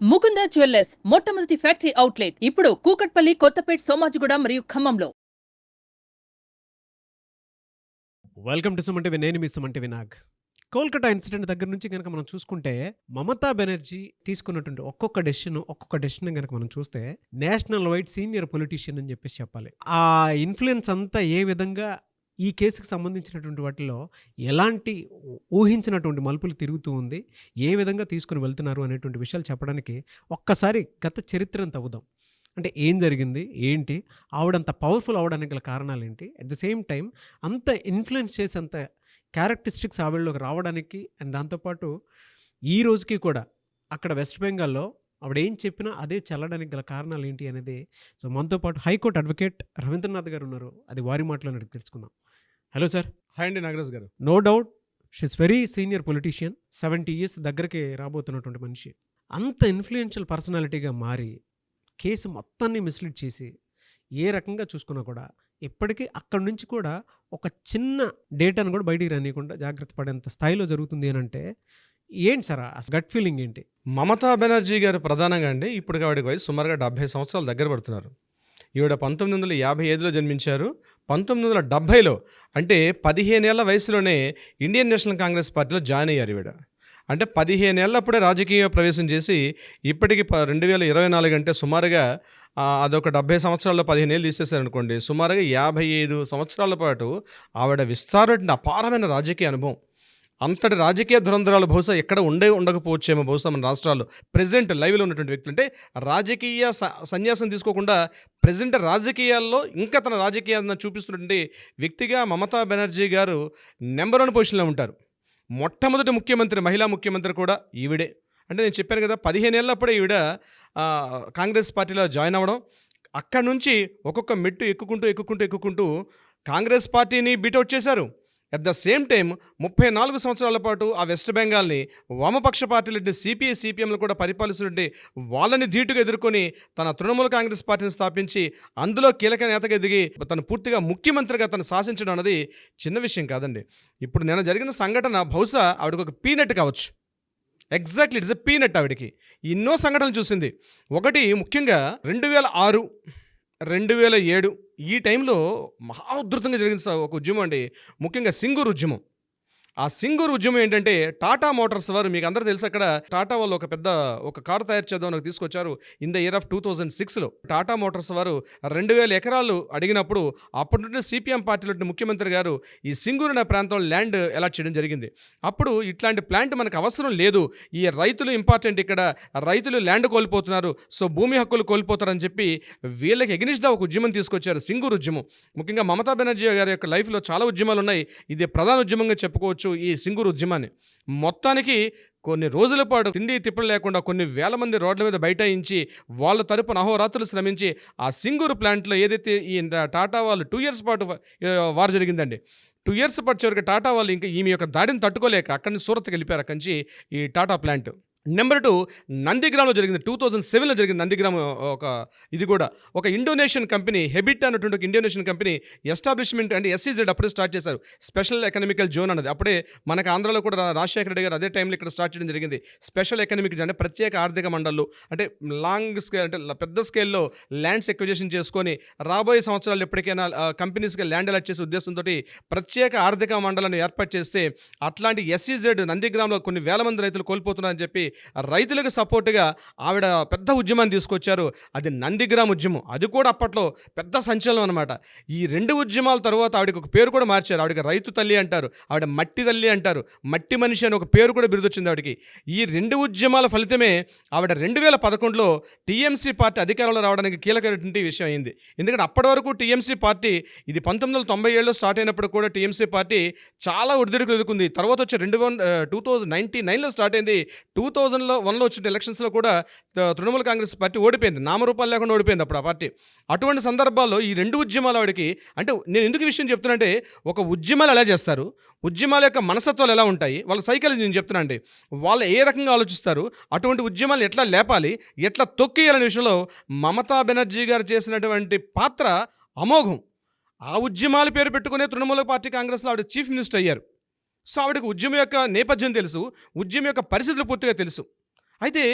Mukunda jewellers మొట్టమొదటి factory outlet ఇప్పుడు కూకట్పల్లి, కొత్తపేట్, సోమాజిగూడ మరియు ఖమ్మంలో. Welcome to Suman TV. నేను మీ సుమన్ టీవీ నాగ్. కోల్కతా ఇన్సిడెంట్ దగ్గర నుంచి కనుక మనం చూసుకుంటే మమతా బెనర్జీ తీసుకున్నటువంటి ఒక్కొక్క డెసిషన్ కనుక మనం చూస్తే నేషనల్ వైడ్ సీనియర్ పొలిటీషియన్ అని చెప్పేసి చెప్పాలి. ఆ ఇన్ఫ్లుయెన్స్ అంతా ఏ విధంగా ఈ కేసుకు సంబంధించినటువంటి వాటిలో ఎలాంటి ఊహించినటువంటి మలుపులు తిరుగుతూ ఉంది, ఏ విధంగా తీసుకుని వెళ్తున్నారు అనేటువంటి విషయాలు చెప్పడానికి ఒక్కసారి గత చరిత్రను తవ్వుదాం. అంటే ఏం జరిగింది, ఏంటి, ఆవిడంత పవర్ఫుల్ అవ్వడానికి గల కారణాలు ఏంటి, అట్ ద సేమ్ టైం అంత ఇన్ఫ్లుయెన్స్ చేసేంత క్యారెక్టరిస్టిక్స్ ఆవిడలోకి రావడానికి అండ్ దాంతోపాటు ఈ రోజుకి కూడా అక్కడ వెస్ట్ బెంగాల్లో ఆవిడ ఏం చెప్పినా అదే చల్లడానికి గల కారణాలు ఏంటి అనేది సో మనతో పాటు హైకోర్టు అడ్వకేట్ రవీంద్రనాథ్ గారు ఉన్నారు. అది వారి మాటలో అడిగి తెలుసుకుందాం. Hello sir. హాయ్ అండి నాగరాజ్ గారు. No doubt she's very senior politician, 70 years దగ్గరికి రాబోతున్నటువంటి మనిషి. అంత ఇన్ఫ్లుయెన్షియల్ పర్సనాలిటీగా మారి కేసు మొత్తాన్ని మిస్లీడ్ చేసి ఏ రకంగా చూసుకున్నా కూడా ఇప్పటికీ అక్కడి నుంచి కూడా ఒక చిన్న డేటాను కూడా బయటికి రానియకుండా జాగ్రత్త పడేంత స్థాయిలో జరుగుతుంది అని అంటే ఏంటి సార్ అసలు గట్ ఫీలింగ్ ఏంటి? మమతా బెనర్జీ గారు ప్రధానంగా అండి ఇప్పుడు ఆవిడకి వయసు సుమారుగా 70 సంవత్సరాలు దగ్గర పడుతున్నారు. ఈవిడ 1955లో జన్మించారు. 1970లో అంటే 15 ఏళ్ల వయసులోనే ఇండియన్ నేషనల్ కాంగ్రెస్ పార్టీలో జాయిన్ అయ్యారు ఈవిడ. అంటే 15 ఏళ్ళప్పుడే రాజకీయ ప్రవేశం చేసి ఇప్పటికి 2024 అంటే సుమారుగా అదొక 70 సంవత్సరాల్లో 15 ఏళ్ళు తీసేశారనుకోండి, సుమారుగా 55 సంవత్సరాల పాటు ఆవిడ విస్తారమైన అపారమైన రాజకీయ అనుభవం. అంతటి రాజకీయ ధురంధరాలు బహుశా ఎక్కడ ఉండకపోవచ్చేమో బహుశా మన రాష్ట్రాల్లో ప్రెజెంట్ లైవ్లో ఉన్నటువంటి వ్యక్తులు. అంటే రాజకీయ సన్యాసం తీసుకోకుండా ప్రెజెంట్ రాజకీయాల్లో ఇంకా తన రాజకీయాలను చూపిస్తున్నటువంటి వ్యక్తిగా మమతా బెనర్జీ గారు నెంబర్ 1 పొజిషన్లో ఉంటారు. మొట్టమొదటి ముఖ్యమంత్రి, మహిళా ముఖ్యమంత్రి కూడా ఈవిడే. అంటే నేను చెప్పాను కదా, 15 ఏళ్ళప్పుడే ఈవిడ కాంగ్రెస్ పార్టీలో జాయిన్ అవ్వడం, అక్కడి నుంచి ఒక్కొక్క మెట్టు ఎక్కుకుంటూ కాంగ్రెస్ పార్టీని బీటౌట్ చేశారు. అట్ ద సేమ్ టైం 34 సంవత్సరాల పాటు ఆ వెస్ట్ బెంగాల్ని వామపక్ష పార్టీలు సిపిఐ సిపిఎంలు కూడా పరిపాలిస్తుంటే వాళ్ళని ధీటుగా ఎదుర్కొని తన తృణమూల కాంగ్రెస్ పార్టీని స్థాపించి అందులో కీలక నేతగా ఎదిగి తను పూర్తిగా ముఖ్యమంత్రిగా తను శాసించడం అనేది చిన్న విషయం కాదండి. ఇప్పుడు నేను జరిగిన సంఘటన బహుశా ఆవిడకి ఒక పీనట్ కావచ్చు. Exactly it's a peanut. ఆవిడకి ఎన్నో సంఘటనలు చూసింది. ఒకటి ముఖ్యంగా 2006, 2007 ఈ టైంలో మహా ఉధృతంగా జరిగిన ఒక ఉద్యమం అండి, ముఖ్యంగా సింగూరు ఉద్యమం. ఆ సింగూరు ఉద్యమం ఏంటంటే టాటా మోటార్స్ వారు, మీకు అందరూ తెలుసు, అక్కడ టాటా వాళ్ళు ఒక కారు తయారు చేద్దామని తీసుకొచ్చారు ఇన్ ద ఇయర్ ఆఫ్ 2006లో. టాటా మోటార్స్ వారు 2000 ఎకరాలు అడిగినప్పుడు అప్పటి నుండి సిపిఎం పార్టీలో ముఖ్యమంత్రి గారు ఈ సింగూరు అనే ప్రాంతంలో ల్యాండ్ అలాట్ చేయడం జరిగింది. అప్పుడు ఇట్లాంటి ప్లాంట్ మనకు అవసరం లేదు, ఈ రైతులు ఇంపార్టెంట్, ఇక్కడ రైతులు ల్యాండ్ కోల్పోతున్నారు, సో భూమి హక్కులు కోల్పోతారని చెప్పి వీళ్ళకి ఎగ్నిస్ట్గా ఒక ఉద్యమం తీసుకొచ్చారు, సింగూరు ఉద్యమం. ముఖ్యంగా మమతా బెనర్జీ గారి యొక్క లైఫ్లో చాలా ఉద్యమాలు ఉన్నాయి, ఇది ప్రధాన ఉద్యమంగా చెప్పుకోవచ్చు ఈ సింగూరు ఉద్యమాన్ని. మొత్తానికి కొన్ని రోజుల పాటు తిండి తిప్పలు లేకుండా కొన్ని వేల మంది రోడ్ల మీద బైఠాయించి వాళ్ళ తరపున అహోరాత్రులు శ్రమించి ఆ సింగూరు ప్లాంట్లో ఏదైతే ఈ టాటా వాళ్ళు 2 years పాటు వారు జరిగిందండి. 2 years పాటు చివరికి టాటా వాళ్ళు ఇంకా ఈమె యొక్క దాడిని తట్టుకోలేక అక్కడి నుంచి సూరత్కి వెళ్ళిపోయారు. అక్కడి నుంచి ఈ టాటా ప్లాంట్. నెంబర్ 2 నందిగ్రామ్లో జరిగింది. 2007లో జరిగింది నందిగ్రామ్. ఇది కూడా ఒక ఇండోనేషియన్ కంపెనీ, హెబిట్ అన్నటువంటి ఒక ఇండోనేషియన్ కంపెనీ ఎస్టాబ్లిష్మెంట్ అంటే ఎస్ఈజెడ్ అప్పుడే స్టార్ట్ చేశారు, స్పెషల్ ఎకనామికల్ జోన్ అన్నది. అప్పుడే మనకు ఆంధ్రాలో కూడా రాజశేఖర రెడ్డి గారు అదే టైంలో ఇక్కడ స్టార్ట్ చేయడం జరిగింది. స్పెషల్ ఎకనామిక్ జోన్ అంటే ప్రత్యేక ఆర్థిక మండళ్ళు, అంటే లాంగ్ స్కేల్ అంటే పెద్ద స్కేల్లో ల్యాండ్స్ ఎక్విజిషన్ చేసుకొని రాబోయే సంవత్సరాలు ఎప్పటికైనా కంపెనీస్కి ల్యాండ్ అలాట్ చేసే ఉద్దేశంతో ప్రత్యేక ఆర్థిక మండలను ఏర్పాటు చేస్తే అట్లాంటి ఎస్ఈజెడ్ నందిగ్రామ్లో కొన్ని వేల మంది రైతులు కోల్పోతున్నారని చెప్పి రైతులకు సపోర్టుగా ఆవిడ పెద్ద ఉద్యమాన్ని తీసుకొచ్చారు. అది నందిగ్రామ్ ఉద్యమం. అది కూడా అప్పట్లో పెద్ద సంచలనం అనమాట. ఈ 2 ఉద్యమాల తర్వాత ఆవిడకి ఒక పేరు కూడా మార్చారు. ఆవిడకి రైతు తల్లి అంటారు, ఆవిడ మట్టి తల్లి అంటారు, మట్టి మనిషి అని ఒక పేరు కూడా బిరుదొచ్చింది ఆవిడకి. ఈ 2 ఉద్యమాల ఫలితమే ఆవిడ 2011లో టీఎంసీ పార్టీ అధికారంలో రావడానికి కీలకమైనటువంటి విషయం అయింది. ఎందుకంటే అప్పటి వరకు టీఎంసీ పార్టీ, ఇది 1997లో స్టార్ట్ అయినప్పుడు కూడా టీఎంసీ పార్టీ చాలా ఒడిదుడుకులు ఎదుర్కొంది. తర్వాత వచ్చి 2099లో స్టార్ట్ అయింది. 2001లో వచ్చిన ఎలక్షన్స్లో కూడా తృణమూల కాంగ్రెస్ పార్టీ ఓడిపోయింది, నామరూపాలు లేకుండా ఓడిపోయింది అప్పుడు ఆ పార్టీ. అటువంటి సందర్భాల్లో ఈ 2 ఉద్యమాలు ఆవిడకి, అంటే నేను ఎందుకు విషయం చెప్తున్నానంటే ఒక ఉద్యమాలు ఎలా చేస్తారు, ఉద్యమాల యొక్క మనస్తత్వాలు ఎలా ఉంటాయి, వాళ్ళ సైకాలజీ నేను చెప్తున్నా అండి, వాళ్ళు ఏ రకంగా ఆలోచిస్తారు, అటువంటి ఉద్యమాలు ఎట్లా లేపాలి, ఎట్లా తొక్కేయాలనే విషయంలో మమతా బెనర్జీ గారు చేసినటువంటి పాత్ర అమోఘం. ఆ ఉద్యమాల పేరు పెట్టుకునే తృణమూల పార్టీ కాంగ్రెస్లో ఆవిడ చీఫ్ మినిస్టర్ అయ్యారు. సో ఆవిడకి ఉద్యమం యొక్క నేపథ్యం తెలుసు, ఉద్యమం యొక్క పరిస్థితులు పూర్తిగా తెలుసు. అయితే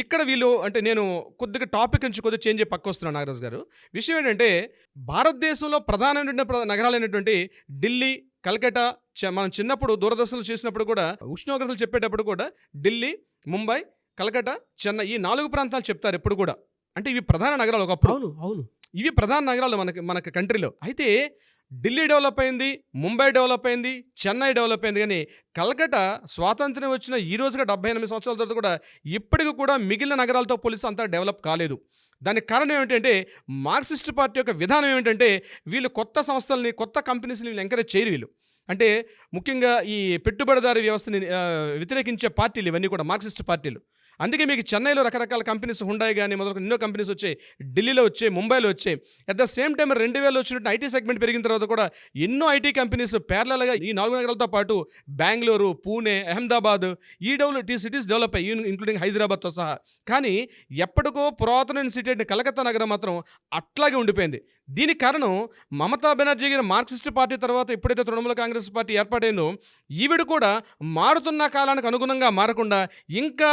ఇక్కడ వీళ్ళు అంటే నేను కొద్దిగా టాపిక్ నుంచి కొద్దిగా చేంజ్ పక్క వస్తున్నాను నాగరాజు గారు. విషయం ఏంటంటే భారతదేశంలో ప్రధానమైనటువంటి నగరాలైనటువంటి ఢిల్లీ, కల్కటా, మనం చిన్నప్పుడు దూరదర్శన్లు చేసినప్పుడు కూడా ఉష్ణోగ్రతలు చెప్పేటప్పుడు కూడా ఢిల్లీ, ముంబై, కలకటా, చెన్నై ఈ 4 ప్రాంతాలు చెప్తారు ఎప్పుడు కూడా. అంటే ఇవి ప్రధాన నగరాలు ఒకప్పుడు. అవును. ఇవి ప్రధాన నగరాలు మనకి కంట్రీలో. అయితే ఢిల్లీ డెవలప్ అయింది, ముంబై డెవలప్ అయింది, చెన్నై డెవలప్ అయింది, కానీ కలకటా స్వాతంత్ర్యం వచ్చిన ఈ రోజుగా 78 సంవత్సరాల తర్వాత కూడా ఇప్పటికి కూడా మిగిలిన నగరాలతో పోలిస్తే అంతా డెవలప్ కాలేదు. దానికి కారణం ఏమిటంటే మార్క్సిస్ట్ పార్టీ యొక్క విధానం ఏమిటంటే వీళ్ళు కొత్త సంస్థల్ని, కొత్త కంపెనీస్ని వీళ్ళు ఎంకరేజ్ చేయరు. వీళ్ళు అంటే ముఖ్యంగా ఈ పెట్టుబడిదారీ వ్యవస్థని వ్యతిరేకించే పార్టీలు ఇవన్నీ కూడా మార్క్సిస్ట్ పార్టీలు. అందుకే మీకు చెన్నైలో రకరకాల కంపెనీస్, హుండాయ్ కానీ మొదలు ఎన్నో కంపెనీస్ వచ్చాయి, ఢిల్లీలో వచ్చాయి, ముంబైలో వచ్చాయి. అట్ ద సేమ్ టైం 2000 వచ్చినట్టు ఐటీ సెగ్మెంట్ పెరిగిన తర్వాత కూడా ఎన్నో ఐటీ కంపెనీస్ ప్యారలల్గా ఈ 4 నగరాలతో పాటు బెంగళూరు, పూణే, అహ్మదాబాద్ ఈ సిటీస్ డెవలప్ అయ్యి, ఇంక్లూడింగ్ హైదరాబాద్తో సహా. కానీ ఎప్పటికో పురాతన సిటీ అంటే కలకత్తా నగరం మాత్రం అట్లాగే ఉండిపోయింది. దీనికి కారణం మమతా బెనర్జీ గారి మార్క్సిస్ట్ పార్టీ తర్వాత ఎప్పుడైతే తృణమూల కాంగ్రెస్ పార్టీ ఏర్పాటైందో ఈవిడ కూడా మారుతున్న కాలానికి అనుగుణంగా మారకుండా ఇంకా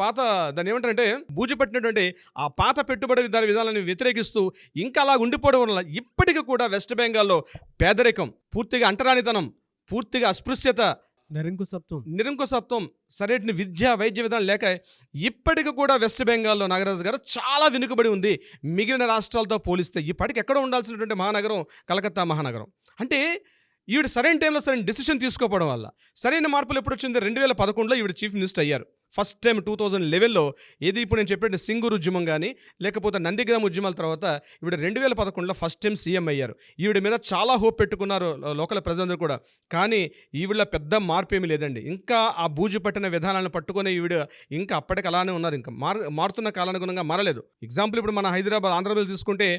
పాత దాన్ని ఏమంటారంటే బూజు పట్టినటువంటి ఆ పాత పెట్టుబడిదారీ విధానాన్ని వ్యతిరేకిస్తూ ఇంకా అలా ఉండిపోవడం వల్ల ఇప్పటికీ కూడా వెస్ట్ బెంగాల్లో పేదరికం, పూర్తిగా అంటరానితనం, పూర్తిగా అస్పృశ్యత, నిరంకుశత్వం, సరైన విద్య, వైద్య విధానం లేక ఇప్పటికి కూడా వెస్ట్ బెంగాల్లో నాగరాజు గారు చాలా వెనుకబడి ఉంది మిగిలిన రాష్ట్రాలతో పోలిస్తే. ఇప్పటికి ఎక్కడో ఉండాల్సినటువంటి మహానగరం కలకత్తా మహానగరం. అంటే ఈవిడ సరైన టైంలో సరైన డిసిషన్ తీసుకోవడం వల్ల సరైన మార్పులు ఎప్పుడు వచ్చింది? 2011లో ఈవిడ చీఫ్ మినిస్టర్ అయ్యారు. ఫస్ట్ టైం 2011లో ఏది ఇప్పుడు నేను చెప్పిన సింగూరు ఉద్యమం కానీ లేకపోతే నందిగ్రామ్ ఉద్యమాల తర్వాత ఈవిడ 2011లో ఫస్ట్ టైం సీఎం అయ్యారు. ఈవిడ మీద చాలా హోప్ పెట్టుకున్నారు లోకల్ ప్రజలందరూ కూడా. కానీ ఈవిడ పెద్ద మార్పు ఏమీ లేదండి. ఇంకా ఆ బూజు పట్టిన విధానాలను పట్టుకునే ఈవిడ ఇంకా అప్పటికి అలానే ఉన్నారు. ఇంకా మారుతున్న కాలానుగుణంగా మారలేదు. ఎగ్జాంపుల్ ఇప్పుడు మన హైదరాబాద్, ఆంధ్రప్రదేశ్ తీసుకుంటే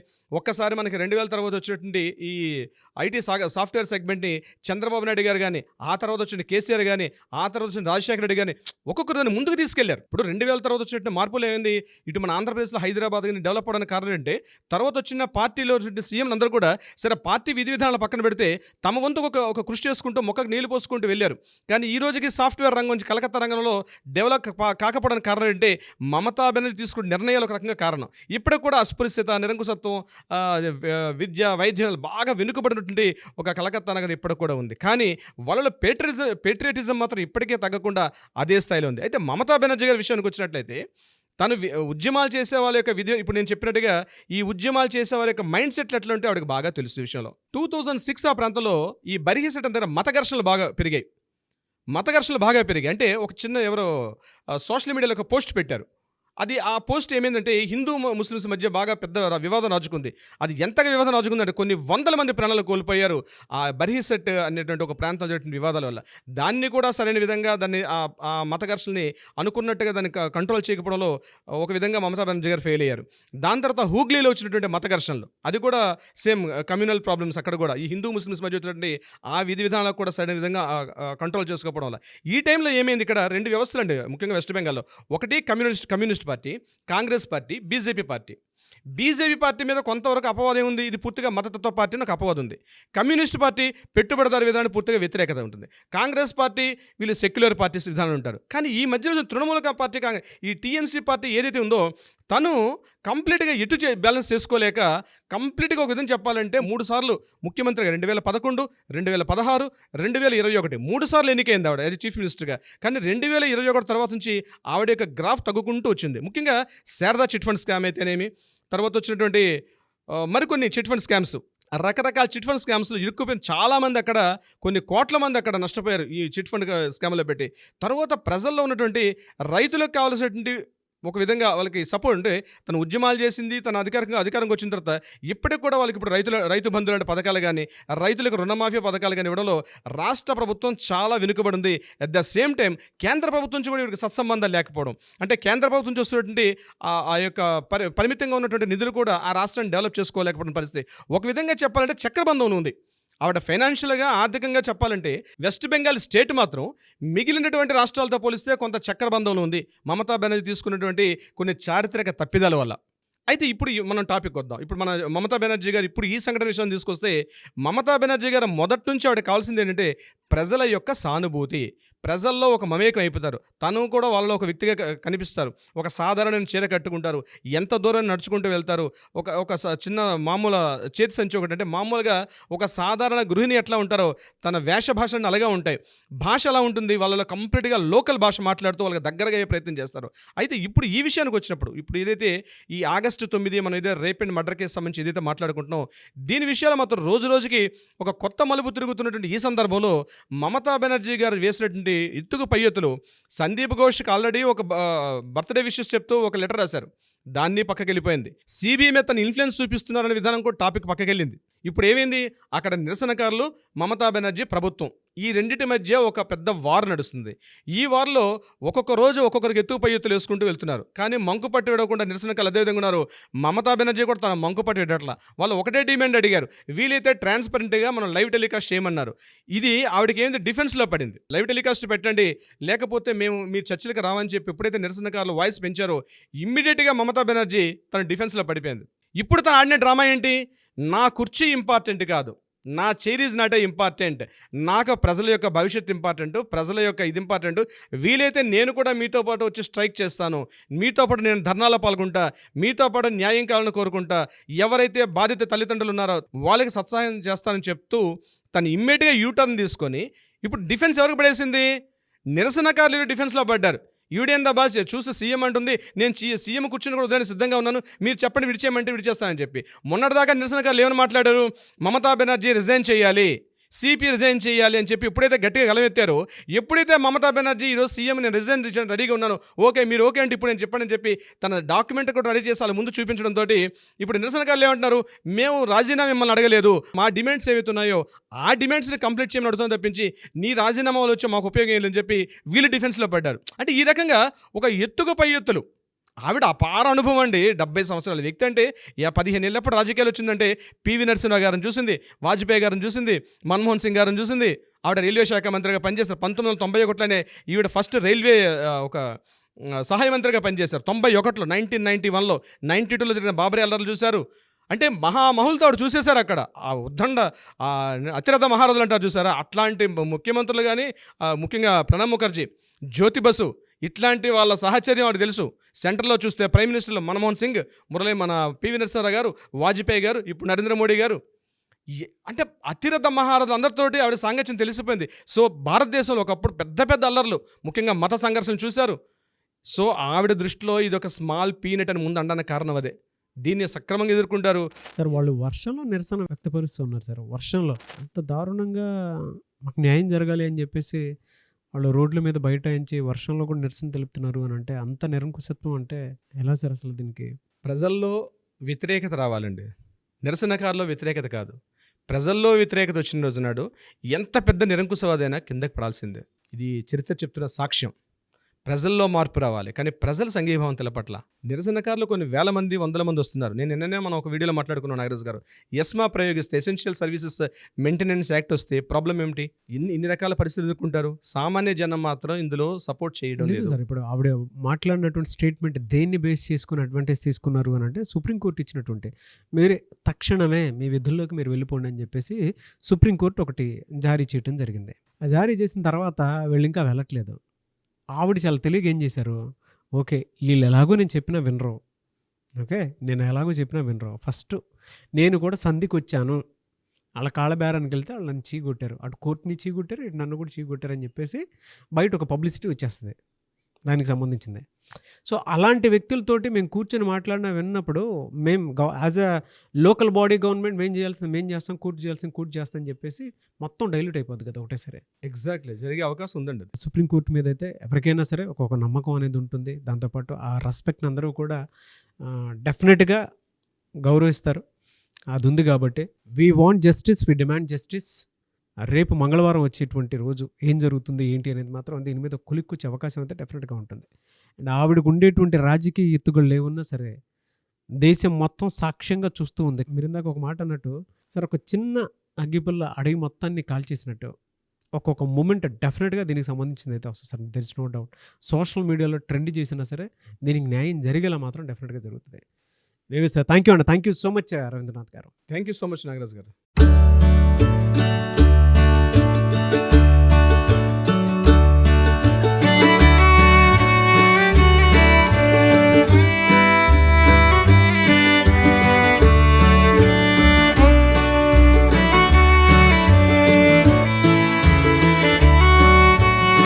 ఒక్కసారి మనకి 2000 తర్వాత వచ్చినటువంటి ఈ ఐటీ సాఫ్ట్వేర్ సెగ్మెంట్ని చంద్రబాబు నాయుడు గారు కానీ, ఆ తర్వాత వచ్చిన కేసీఆర్ కానీ, ఆ తర్వాత వచ్చిన రాజశేఖర రెడ్డి కానీ ఒక్కొక్కరు దాన్ని ముందుకు తీసుకెళ్లారు. ఇప్పుడు 2000 తర్వాత వచ్చినట్టు మార్పులు ఏమైంది? ఇటు మన ఆంధ్రప్రదేశ్లో హైదరాబాద్ కానీ డెవలప్ అవడానికి కారణం అంటే తర్వాత వచ్చిన పార్టీలో సీఎంలు అందరూ కూడా సరే పార్టీ విధి విధానాలు పక్కన పెడితే తమ వంతు ఒక కృషి చేసుకుంటూ మొక్కకు నీళ్లు పోసుకుంటూ వెళ్ళారు. కానీ ఈ రోజుకి సాఫ్ట్వేర్ రంగం నుంచి కలకత్తా రంగంలో డెవలప్ కాకపోవడానికి కారణం అంటే మమతా బెనర్జీ తీసుకున్న నిర్ణయాలు ఒక రకంగా కారణం. ఇప్పటికి కూడా అస్పృశ్యత, నిరంకుశత్వం, విద్య, వైద్యం బాగా వెనుకబడినటువంటి ఒక కలకత్తా నగరం ఇప్పటికి కూడా ఉంది. కానీ వాళ్ళలో పేట్రియటిజం మాత్రం ఇప్పటికే తగ్గకుండా అదే స్థాయిలో ఉంది. అయితే మమతా బెనర్జీ గారి విషయానికి వచ్చినట్లయితే తను ఉద్యమాలు చేసే వాళ్ళ యొక్క ఇప్పుడు నేను చెప్పినట్టుగా ఈ ఉద్యమాలు చేసే వాళ్ళ యొక్క మైండ్ సెట్లు ఎట్లా ఉంటే ఆవిడకి బాగా తెలుసు ఈ విషయంలో. 2006 ఆ ప్రాంతంలో ఈ బరిహిసెట్ దగ్గర మత ఘర్షణలు బాగా పెరిగాయి. అంటే ఒక చిన్న ఎవరో సోషల్ మీడియాలో ఒక పోస్ట్ పెట్టారు. అది ఆ పోస్ట్ ఏమైందంటే హిందూ ముస్లిమ్స్ మధ్య బాగా పెద్ద వివాదం రాజుకుంది. అది ఎంతగా వివాదం రాజుకుందంటే కొన్ని వందల మంది ప్రాణాలు కోల్పోయారు ఆ బరిహిసెట్ అనేటువంటి ఒక ప్రాంతంలో జరిగిన వివాదాల వల్ల. దాన్ని కూడా సరైన విధంగా దాన్ని ఆ మత ఘర్షణని అనుకున్నట్టుగా దాన్ని కంట్రోల్ చేయకపోవడంలో ఒక విధంగా మమతా బెనర్జీ గారు ఫెయిల్ అయ్యారు. దాని తర్వాత హూగ్లీలో వచ్చినటువంటి మత ఘర్షణలు, అది కూడా సేమ్ కమ్యూనల్ ప్రాబ్లమ్స్. అక్కడ కూడా ఈ హిందూ ముస్లిమ్స్ మధ్య వచ్చినటువంటి ఆ విధి విధానాలకు కూడా సరైన విధంగా కంట్రోల్ చేసుకోవడం వల్ల ఈ టైంలో ఏమైంది? ఇక్కడ 2 వ్యవస్థలు అండి ముఖ్యంగా వెస్ట్ బెంగాల్లో. ఒకటి communist party, Congress party, BJP party మీద కొంతవరకు అపవాదం ఉంది. ఇది పూర్తిగా మతతత్వ పార్టీ నాకు అపవాదం ఉంది. కమ్యూనిస్ట్ పార్టీ పెట్టుబడిదారు విధానాన్ని పూర్తిగా వ్యతిరేకత ఉంటుంది. కాంగ్రెస్ పార్టీ వీళ్ళు సెక్యులర్ పార్టీస్ విధానం ఉంటారు. కానీ ఈ మధ్యలో తృణమూల పార్టీ ఈ టీఎంసీ పార్టీ ఏదైతే ఉందో తను కంప్లీట్గా ఎటు బ్యాలెన్స్ చేసుకోలేక కంప్లీట్గా ఒక విధంగా చెప్పాలంటే 3 సార్లు ముఖ్యమంత్రిగా 2011, 2016, 2021 3 సార్లు ఎన్నికైంది ఆవిడ అది చీఫ్ మినిస్టర్గా. కానీ 2021 తర్వాత నుంచి ఆవిడ యొక్క గ్రాఫ్ తగ్గుకుంటూ వచ్చింది. ముఖ్యంగా శారదా చిట్ ఫండ్ స్కామ్ అయితేనేమి, తర్వాత వచ్చినటువంటి మరికొన్ని చిట్ ఫండ్ స్కామ్స్, రకరకాల చిట్ ఫండ్ స్కామ్స్లో ఇరుక్కుపోయిన చాలామంది, అక్కడ కొన్ని కోట్ల మంది అక్కడ నష్టపోయారు ఈ చిట్ ఫండ్ స్కామ్లో పెట్టి. తర్వాత ప్రజల్లో ఉన్నటువంటి రైతులకు కావాల్సినటువంటి ఒక విధంగా వాళ్ళకి సపోర్ట్ అంటే తను ఉద్యమాలు చేసింది, తన అధికారంకి వచ్చిన తర్వాత ఇప్పటికి కూడా వాళ్ళకి ఇప్పుడు రైతు బంధువులు లాంటి పథకాలు కానీ, రైతులకు రుణమాఫీ పథకాలు కానీ ఇవ్వడంలో రాష్ట్ర ప్రభుత్వం చాలా వెనుకబడింది. అట్ ద సేమ్ టైం కేంద్ర ప్రభుత్వం నుంచి కూడా వీరికి సత్సంబంధాలు లేకపోవడం, అంటే కేంద్ర ప్రభుత్వం చూస్తున్నటువంటి ఆ యొక్క పరిమితంగా ఉన్నటువంటి నిధులు కూడా ఆ రాష్ట్రాన్ని డెవలప్ చేసుకోలేకపోవడం పరిస్థితి. ఒక విధంగా చెప్పాలంటే చక్రబంధం ఉంది. ఆవిడ ఫైనాన్షియల్గా, ఆర్థికంగా చెప్పాలంటే వెస్ట్ బెంగాల్ స్టేట్ మాత్రం మిగిలినటువంటి రాష్ట్రాలతో పోలిస్తే కొంత చక్రబంధంలో ఉంది మమతా బెనర్జీ తీసుకున్నటువంటి కొన్ని చారిత్రక తప్పిదాల వల్ల. అయితే ఇప్పుడు మనం టాపిక్ వద్దాం. ఇప్పుడు మన మమతా బెనర్జీ గారు ఇప్పుడు ఈ సంఘటన విషయం తీసుకొస్తే, మమతా బెనర్జీ గారు మొదటి నుంచి ఆవిడ కావాల్సింది ఏంటంటే ప్రజల యొక్క సానుభూతి, ప్రజల్లో ఒక మమేకం అయిపోతారు. తను కూడా వాళ్ళలో ఒక వ్యక్తిగా కనిపిస్తారు. ఒక సాధారణ చీర కట్టుకుంటారు, ఎంత దూరం నడుచుకుంటూ వెళ్తారు. ఒక చిన్న మామూలు చేతి సంచి ఒకటి, అంటే మామూలుగా ఒక సాధారణ గృహిణి ఎట్లా ఉంటారో తన వేష భాషను అలాగే ఉంటాయి. భాష ఎలా ఉంటుంది, వాళ్ళలో కంప్లీట్గా లోకల్ భాష మాట్లాడుతూ వాళ్ళకి దగ్గరగా అయ్యే ప్రయత్నం చేస్తారు. అయితే ఇప్పుడు ఈ విషయానికి వచ్చినప్పుడు, ఇప్పుడు ఏదైతే ఈ ఆగస్టు 9 మనం ఏదైతే రేప్ అండ్ మర్డర్ కేసు సంబంధించి ఏదైతే మాట్లాడుకుంటున్నాం, దీని విషయాలు మాత్రం రోజు రోజుకి ఒక కొత్త మలుపు తిరుగుతున్నటువంటి ఈ సందర్భంలో మమతా బెనర్జీ గారు వేసినటువంటి ఎత్తుకు పై ఎత్తులు, సందీప్ ఘోష్కి ఆల్రెడీ ఒక బర్త్డే విషెస్ చెప్తూ ఒక లెటర్ రాశారు, దాన్ని పక్కకి వెళ్ళిపోయింది. సిబిఐ మీద తన ఇన్ఫ్లుయెన్స్ చూపిస్తున్నారనే విధానం కూడా టాపిక్ పక్కకి వెళ్ళింది. ఇప్పుడు ఏమైంది, అక్కడ నిరసనకారులు, మమతా బెనర్జీ ప్రభుత్వం, ఈ రెండింటి మధ్య ఒక పెద్ద వార్ నడుస్తుంది. ఈ వార్లో ఒక్కొక్క రోజు ఒక్కొక్కరికి ఎత్తుకు పై ఎత్తులు వేసుకుంటూ వెళ్తున్నారు. కానీ మంకు పట్టి విడకుండా నిరసనకారులు అదేవిధంగా ఉన్నారు. మమతా బెనర్జీ కూడా తన మంకు పట్టి విడట్లా. వాళ్ళు ఒకటే డిమాండ్ అడిగారు, వీలైతే ట్రాన్స్పరెంట్గా మనం లైవ్ టెలికాస్ట్ చేయమన్నారు. ఇది ఆవిడకి ఏంది డిఫెన్స్లో పడింది. లైవ్ టెలికాస్ట్ పెట్టండి, లేకపోతే మేము మీ చర్చలకు రావని చెప్పి ఎప్పుడైతే నిరసనకారులు వాయిస్ పెంచారో ఇమ్మీడియట్గా మమతా బెనర్జీ తన డిఫెన్స్లో పడిపోయింది. ఇప్పుడు తను ఆడిన డ్రామా ఏంటి, నా కుర్చీ ఇంపార్టెంట్ కాదు, నా chair is not a important, నాకు ప్రజల యొక్క భవిష్యత్తు ఇంపార్టెంట్, ప్రజల యొక్క ఇది ఇంపార్టెంట్, వీలైతే నేను కూడా మీతో పాటు వచ్చి స్ట్రైక్ చేస్తాను, మీతో పాటు నేను ధర్నాలో పాల్గొంటా, మీతో పాటు న్యాయం కావాలని కోరుకుంటా, ఎవరైతే బాధిత తల్లిదండ్రులు ఉన్నారో వాళ్ళకి సత్సహాయం చేస్తానని చెప్తూ తను ఇమ్మీడియట్గా యూటర్న్ తీసుకొని ఇప్పుడు డిఫెన్స్ ఎవరికి పడేసింది, నిరసనకారులు డిఫెన్స్లో పడ్డారు. ఈవిడేందా బాస్ చూసి సీఎం అంటుంది, నేను సీఎం కూర్చుని కూడా వదిలేని సిద్ధంగా ఉన్నాను, మీరు చెప్పండి విడిచేయమంటే విడిచేస్తానని చెప్పి. మొన్నటిదాకా నిరసనకారులు ఏమని మాట్లాడారు, మమతా బెనర్జీ రిజైన్ చేయాలి, సిపి రిజైన్ చేయాలి అని చెప్పి ఎప్పుడైతే గట్టిగా గలమెత్తారో, ఎప్పుడైతే మమతా బెనర్జీ ఈరోజు సీఎం నేను రిజైన్ చేయడానికి రెడీగా ఉన్నాను, ఓకే మీరు ఓకే అంటే ఇప్పుడు నేను చెప్పండి అని చెప్పి తన డాక్యుమెంట్ కూడా రెడీ చేసి వాళ్ళ ముందు చూపించడంతో ఇప్పుడు నిరసనకారులు ఏమంటున్నారు, మేము రాజీనామా మిమ్మల్ని అడగలేదు, మా డిమాండ్స్ ఏవైతున్నాయో ఆ డిమాండ్స్ని కంప్లీట్ చేయమని అడుగుతాం తప్పించి నీ రాజీనామా వల్ల వచ్చి మాకు ఉపయోగం లేదని చెప్పి వీళ్ళు డిఫెన్స్లో పడ్డారు. అంటే ఈ రకంగా ఒక ఎత్తుకు పై ఎత్తులు. ఆవిడ అపార అనుభవం అండి, 70 సంవత్సరాల వ్యక్తి అంటే 15 ఏళ్ళప్పుడు రాజకీయాలు వచ్చిందంటే పివి నరసింహరావు గారిని చూసింది, వాజ్పేయి గారిని చూసింది, మన్మోహన్ సింగ్ గారిని చూసింది. ఆవిడ రైల్వే శాఖ మంత్రిగా పనిచేస్తారు. 1991లోనే ఈవిడ ఫస్ట్ రైల్వే ఒక సహాయ మంత్రిగా పనిచేశారు. 91లో, 1991లో, 92లో జరిగిన బాబరీ అల్లర్లు చూశారు. అంటే మహామహులతో ఆవిడ చూసేశారు అక్కడ. ఆ ఉద్దండ అతిరథ మహారాజులు అంటారు చూసారా, అట్లాంటి ముఖ్యమంత్రులు కానీ, ముఖ్యంగా ప్రణబ్ ముఖర్జీ, జ్యోతి బసు, ఇట్లాంటి వాళ్ళ సహచర్యం వాడికి తెలుసు. సెంటర్లో చూస్తే ప్రైమ్ మినిస్టర్లు మన్మోహన్ సింగ్, మన పివి నరసింహరావు గారు, వాజ్పేయి గారు, ఇప్పుడు నరేంద్ర మోడీ గారు, అంటే అతిరథ మహారాజులు అందరితోటి ఆవిడ సాంగత్యం తెలిసిపోయింది. సో భారతదేశంలో ఒకప్పుడు పెద్ద పెద్ద అల్లర్లు, ముఖ్యంగా మత సంఘర్షణ చూశారు. సో ఆవిడ దృష్టిలో ఇది ఒక స్మాల్ పీనట్ అని ముందు అనడానికి కారణం అదే. దీన్ని సక్రమంగా ఎదుర్కొంటారు సార్. వాళ్ళు వర్షంలో నిరసన వ్యక్తపరుస్తున్నారు సార్. వర్షంలో అంత దారుణంగా మాకు న్యాయం జరగాలి అని చెప్పేసి వాళ్ళు రోడ్ల మీద బైఠాయించి వర్షంలో కూడా నిరసన తెలుపుతున్నారు అని అంటే, అంత నిరంకుశత్వం అంటే ఎలా సార్ అసలు? దీనికి ప్రజల్లో వ్యతిరేకత రావాలండి, నిరసనకారులో వ్యతిరేకత కాదు. ప్రజల్లో వ్యతిరేకత వచ్చిన రోజు నాడు ఎంత పెద్ద నిరంకుశవాదైనా కిందకి పడాల్సిందే. ఇది చరిత్ర చెప్తున్న సాక్ష్యం. ప్రజల్లో మార్పు రావాలి, కానీ ప్రజల సంఘీభావం తెలపట్ల నిరసనకారులు కొన్ని వేల మంది, వందల మంది వస్తున్నారు. నేను నిన్ననే మనం ఒక వీడియోలో మాట్లాడుకున్నాను నాగరాజు గారు, ఎస్మా ప్రయోగిస్తే, ఎసెన్షియల్ సర్వీసెస్ మెయింటెనెన్స్ యాక్ట్ వస్తే ప్రాబ్లం ఏమిటి? ఇన్ని రకాల పరిస్థితులు ఎదుర్కొంటారు. సామాన్య జనం మాత్రం ఇందులో సపోర్ట్ చేయడం లేదు సార్. ఇప్పుడు ఆవిడ మాట్లాడినటువంటి స్టేట్మెంట్ దేన్ని బేస్ చేసుకుని అడ్వాంటేజ్ తీసుకున్నారు అని అంటే, సుప్రీంకోర్టు ఇచ్చినటువంటి మీరే తక్షణమే మీ విధుల్లోకి మీరు వెళ్ళిపోండి అని చెప్పేసి సుప్రీంకోర్టు ఒకటి జారీ చేయడం జరిగింది. ఆ జారీ చేసిన తర్వాత వీళ్ళు ఇంకా వెళ్ళట్లేదు. ఆవిడ చాలా తెలియక ఏం చేశారు, ఓకే వీళ్ళు ఎలాగో నేను చెప్పినా వినరు, ఓకే నేను ఎలాగో చెప్పినా వినరు, ఫస్ట్ నేను కూడా సంధికి వచ్చాను, వాళ్ళ కాళ్ళబేరానికి వెళ్తే వాళ్ళని చీకొట్టారు, అటు కోర్టుని చీకొట్టారు, ఇటు నన్ను కూడా చీకొట్టారు అని చెప్పేసి బయట ఒక పబ్లిసిటీ వచ్చేస్తుంది దానికి సంబంధించింది. సో అలాంటి వ్యక్తులతోటి మేము కూర్చొని మాట్లాడినా విన్నప్పుడు మేము as a local body government మేము చేయాల్సింది మేము చేస్తాం, కోర్టు చేయాల్సింది కోర్టు చేస్తాం అని చెప్పేసి మొత్తం డైల్యూట్ అయిపోద్ది కదా ఒకటేసరి. ఎగ్జాక్ట్లీ జరిగే అవకాశం ఉందండి. సుప్రీంకోర్టు మీద అయితే ఎవరికైనా సరే ఒక నమ్మకం అనేది ఉంటుంది. దాంతోపాటు ఆ రెస్పెక్ట్ని అందరూ కూడా డెఫినెట్గా గౌరవిస్తారు. అది ఉంది కాబట్టి we want justice, we demand justice. రేపు మంగళవారం వచ్చేటువంటి రోజు ఏం జరుగుతుంది ఏంటి అనేది మాత్రం దీని మీద కొలిక్కొచ్చే అవకాశం అయితే డెఫినెట్గా ఉంటుంది. అండ్ ఆవిడకు ఉండేటువంటి రాజకీయ ఎత్తుగళ్ళు ఏమున్నా సరే దేశం మొత్తం సాక్ష్యంగా చూస్తూ ఉంది. మీరు ఇందాక ఒక మాట అన్నట్టు సార్, ఒక చిన్న అగ్గిపుల్ల అడవి మొత్తాన్ని కాల్చేసినట్టు ఒక్కొక్క మూమెంట్ డెఫినెట్గా దీనికి సంబంధించింది అయితే వస్తుంది sir. There is no doubt. Social మీడియాలో ట్రెండ్ చేసినా సరే దీనికి న్యాయం జరిగేలా మాత్రం డెఫినెట్గా జరుగుతుంది. సార్ థ్యాంక్ యూ అండి, thank you so much Ravindranath గారు. Thank you so much Nagaraj గారు.